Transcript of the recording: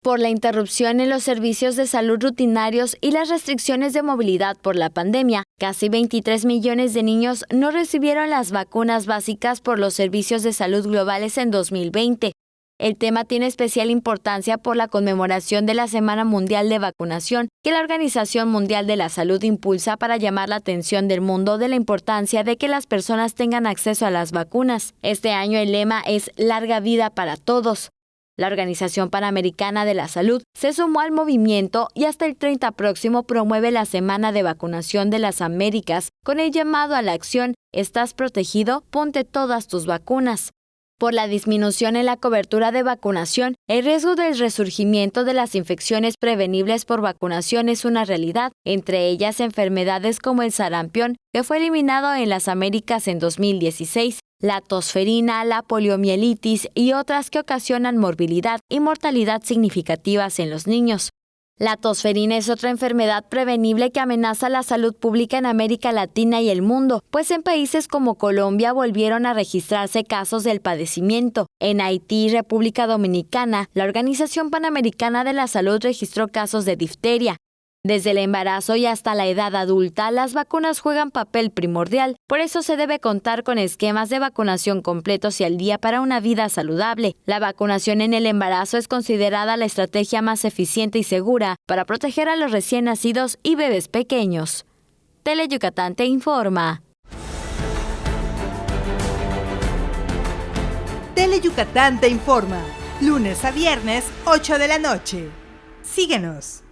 Por la interrupción en los servicios de salud rutinarios y las restricciones de movilidad por la pandemia, casi 23 millones de niños no recibieron las vacunas básicas por los servicios de salud globales en 2020. El tema tiene especial importancia por la conmemoración de la Semana Mundial de Vacunación que la Organización Mundial de la Salud impulsa para llamar la atención del mundo de la importancia de que las personas tengan acceso a las vacunas. Este año el lema es Larga vida para todos. La Organización Panamericana de la Salud se sumó al movimiento y hasta el 30 próximo promueve la Semana de Vacunación de las Américas con el llamado a la acción «Estás protegido, ponte todas tus vacunas». Por la disminución en la cobertura de vacunación, el riesgo del resurgimiento de las infecciones prevenibles por vacunación es una realidad, entre ellas enfermedades como el sarampión, que fue eliminado en las Américas en 2016, la tosferina, la poliomielitis y otras que ocasionan morbilidad y mortalidad significativas en los niños. La tosferina es otra enfermedad prevenible que amenaza la salud pública en América Latina y el mundo, pues en países como Colombia volvieron a registrarse casos del padecimiento. En Haití y República Dominicana, la Organización Panamericana de la Salud registró casos de difteria. Desde el embarazo y hasta la edad adulta, las vacunas juegan papel primordial, por eso se debe contar con esquemas de vacunación completos y al día para una vida saludable. La vacunación en el embarazo es considerada la estrategia más eficiente y segura para proteger a los recién nacidos y bebés pequeños. Tele-Yucatán te informa. Tele-Yucatán te informa, lunes a viernes, 8 de la noche. Síguenos.